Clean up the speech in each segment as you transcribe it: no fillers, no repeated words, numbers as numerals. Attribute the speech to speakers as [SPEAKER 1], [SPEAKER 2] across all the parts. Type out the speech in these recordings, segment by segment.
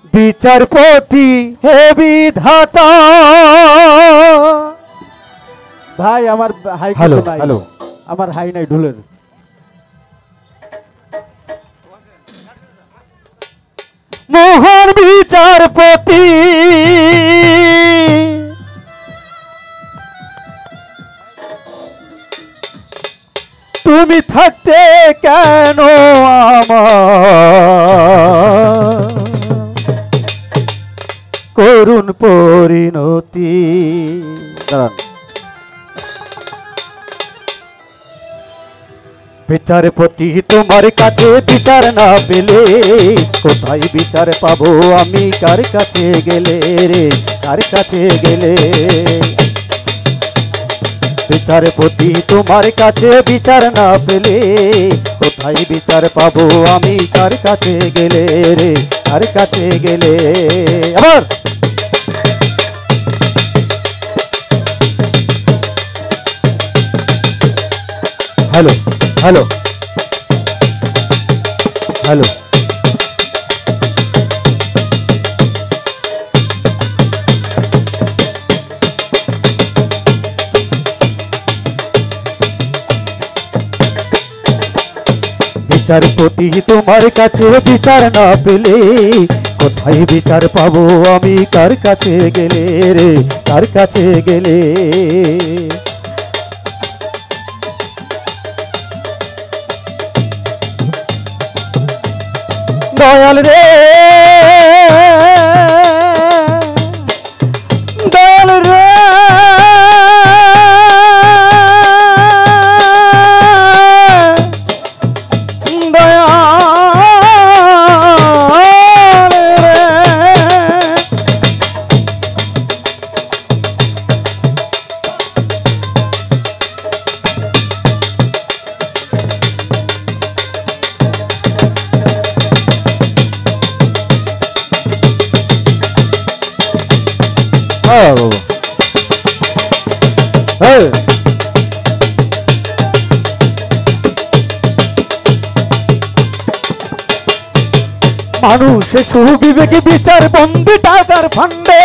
[SPEAKER 1] বিচারপতি হে বিধাতা।
[SPEAKER 2] ভাই আমার হাই
[SPEAKER 1] হ্যালো
[SPEAKER 2] নাই,
[SPEAKER 1] হ্যালো,
[SPEAKER 2] আমার হাই নাই ঢুলের।
[SPEAKER 1] মহান বিচারপতি তুমি থাকতে কেন আমার করুণ পরিণতি। দাঁড়ান। বিচারপতি তোমার কাছে বিচার না পেলে কোথায় বিচার পাবো আমি, কার কাছে গেলে রে, কার কাছে গেলে। বিচারপতি তোমার কাছে বিচার না পেলে কোথায় বিচার পাবো আমি, কার কাছে গেলে রে, কার কাছে গেলে। আবার হ্যালো হ্যালো হ্যালো, বিচারপতি তোমার কাছে বিচার না পেলে কোথায় বিচার পাবো আমি, কার কাছে গেলে রে, কার কাছে গেলে। দয়াল রে দয়াল রে মানুষে সুবিবেকে বিচার বন্দি টাকার ফান্ডে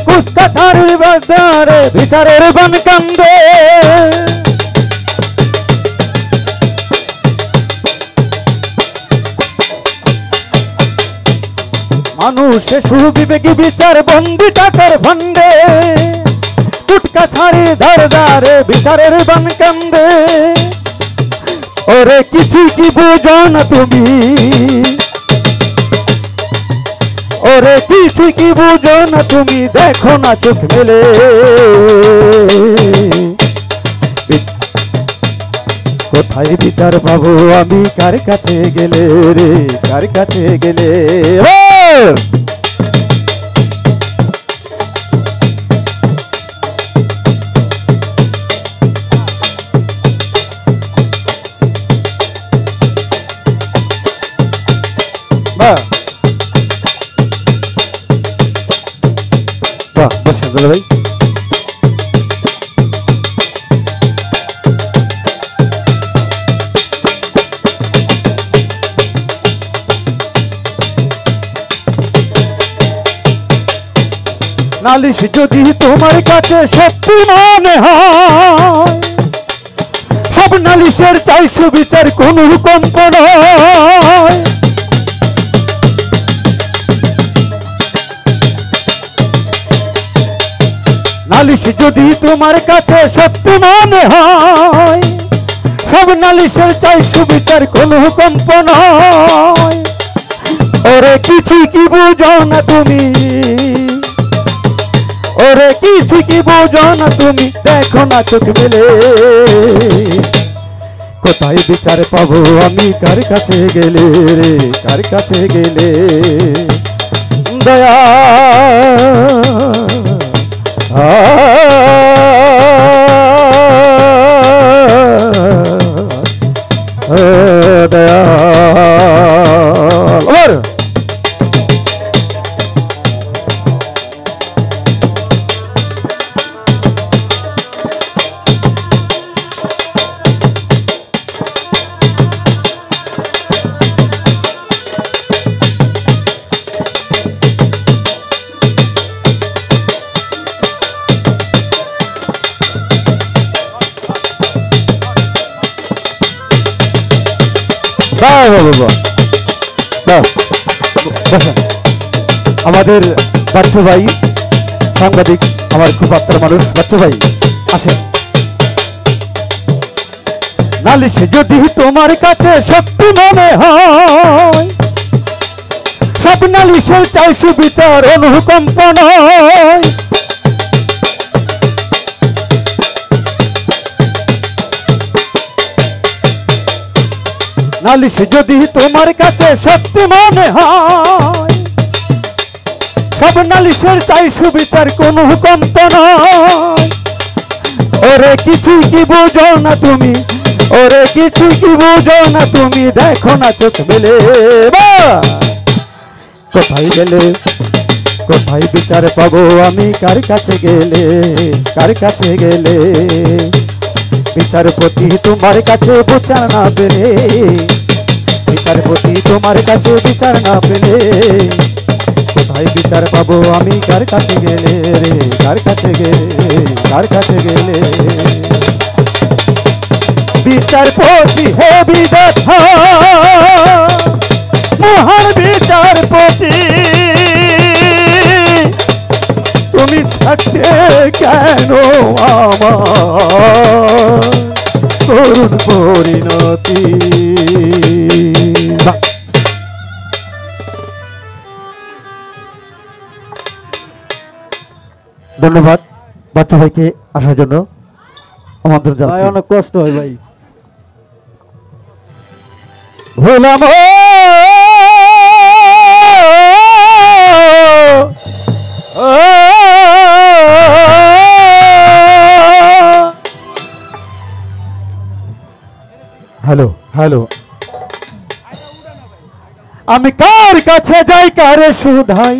[SPEAKER 1] কুস্তার বাজারে বিচারের বান কান্দে। মানুষে সুবিবেকে বিচার বন্দি টাকার ফান্ডে কুটকা ছাড়ি ধারে ধারে বিচারের বান কান্দে। ওরে কিছু কি বুঝো না তুমি, ওরে কিছু কি বুঝো না তুমি, দেখো না চোখ মেলে। কোথায় বিচার পাবো আমি, কার কাছে গেলে রে, কার কাছে গেলে। বাহ বসে ভাই। নালিশ যদি তোমার কাছে সত্যি মনে হয়, সব নালিশের চাইছো বিচার কোনো কম্প নয়। নালিশ যদি তোমার কাছে সত্যি মনে হয়, সব নালিশের চাইছো বিচার কোনো কম্প নয়। ওরে কিছু কি বুঝো না তুমি, ওরে কিছু কি বুঝো না তুমি, দেখো না চোখ মেলে। কোথায় বিচার পাবো আমি, কার কাছে গেলে রে, কার কাছে গেলে। দয়া দয়া বাহ বাহ বাহ বাহ। বসেন। আমাদের বাচ্চু ভাই সাংবাদিক, আমার খুব আত্মার মানুষ। বাচ্চু ভাই আসেন। নালিশ যদি তোমার কাছে সত্যি মনে হয়, সব নালিশের চাই সুবিচার অনুকম্প নয়। নালিশ যদি তোমার কাছে সত্যি মনে হয়, সব নালিশের চাই সুবিচার কোনো কম্প নয়। ওরে কিছু কি বুঝো না তুমি, ওরে কিছু কি বুঝো না তুমি, দেখো না চোখ মেলে। কোথায় গেলে, কোথায় বিচার পাবো আমি, কার কাছে গেলে, কার কাছে গেলে। বিচারপতি তোমার কাছে বিচার না পেলে, বিচারপতি তোমার কাছে বিচার না পেলে, কোথায় বিচার পাবো আমি, কার কাছে গেলে রে, কার কাছে গেলে, কার কাছে গেলে। বিচারপতি হে বিধাতা, মহান বিচারপতি, তুমি থাকতে কেন আমার করুণ পরিণতি। ধন্যবাদ বাচ্চু ভাইকে আসার জন্য। আমাদের
[SPEAKER 2] ভাই অনেক কষ্ট হয় ভাই।
[SPEAKER 1] ভোলাম হ্যালো হ্যালো, আমি কার কাছে যাই, কারে শুধাই,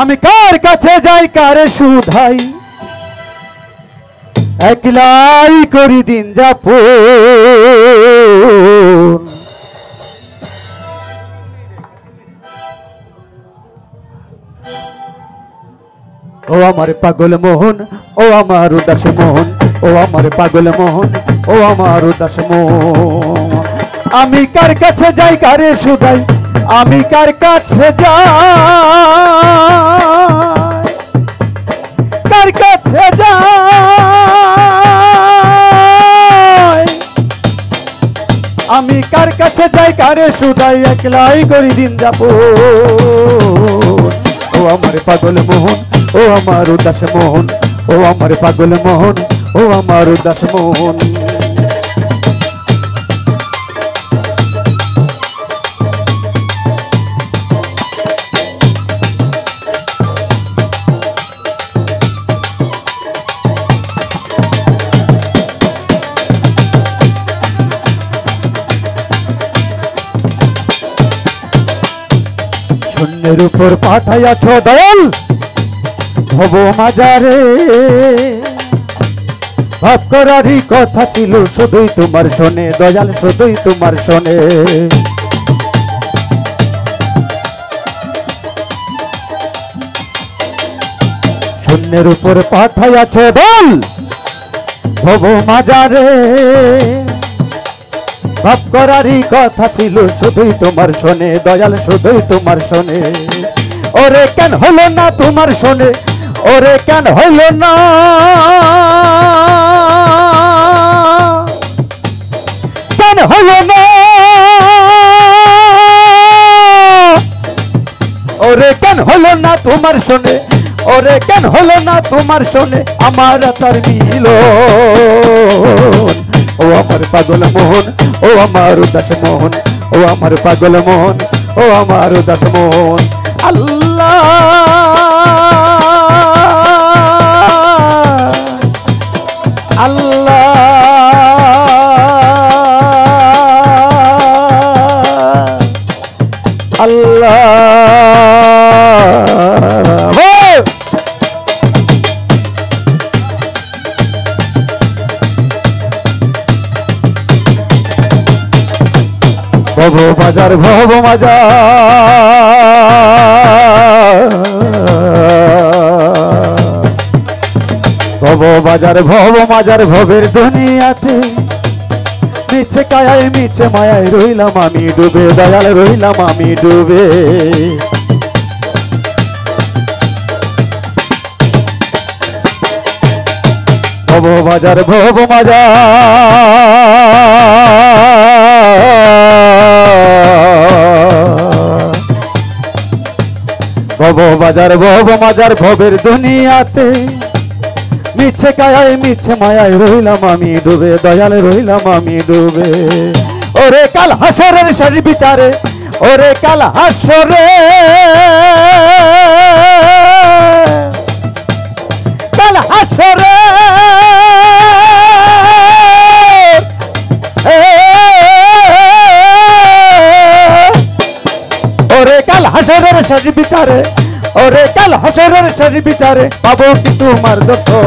[SPEAKER 1] আমি কার কাছে যাই, কারে শুধাই, একলাই করি দিন যাপন। ও আমার পাগল মোহন, ও আমার উদাস মোহন, ও আমার পাগল মোহন, ও আমার উদাস মোহন। আমি কার কাছে যাই, কারে শুধাই, আমি কার কাছে যাই, কার কাছে যাই, আমি কার কাছে যাই, কারে শুধাই, একলাই করি দিন যাপন। ও আমার পাগল মোহন, ও আমার উদাস মোহন, ও আমার পাগল মোহন, ও আমার উদাস মোহন। শূন্যের উপর পাঠাইয়াছ দয়াল ভব মাজারে, ভাব করারই কথা ছিল শুধুই তোমার শোনে দয়াল, শুধুই তোমার শোনে। শূন্যের উপর পাঠাইয়াছ দয়াল ভব মাজারে, ভাব করারই কথা ছিল শুধুই তোমার শোনে দয়াল, শুধুই তোমার শোনে। ওরে কেন হলো না তোমার শোনে, ওরে কেন হইল না, কেন হইল না, ওরে কেন হলো না তোমার শোনে, ওরে কেন হলো না তোমার শোনে আমার তার মিল। ও আমার পাগল মোহন, ও আমার উদাস মোহন, ও আমার পাগল মোহন, ও আমার উদাস মোহন। আল্লাহ আল্লাহ আল্লাহ। ভব বাজার, ভব বাজার, ভব ভব বাজার ভব মাজার ভবের দুনিয়াতে মিছে কায়ায় মিছে মায়ায় রইলাম আমি ডুবে দয়াল রইলাম আমি ডুবে ভব বাজার ভব মাজার ভব বাজার ভব মাজার ভবের দুনিয়াতে মিছে কায়ায় মিছে মায়ায় রইলাম আমি ডুবে দয়াল রইলাম আমি ডুবে ওরে কাল হাসরের শেষ বিচারে ওরে কাল হাসরে কাল হাসরে ওরে কাল হাসরের শেষ বিচারে ওরে কাল হাসরের শেষ বিচারে পাবো কি তোমার দর্শন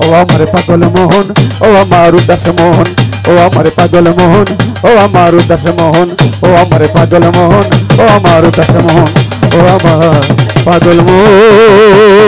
[SPEAKER 1] ও আমার পাগল মোহন ও আমার উদাস মোহন ও আমার পাগল মোহন ও আমার উদাস মোহন ও আমার পাগল মোহন ও আমার উদাস মোহন ও আমার পাগল মোহন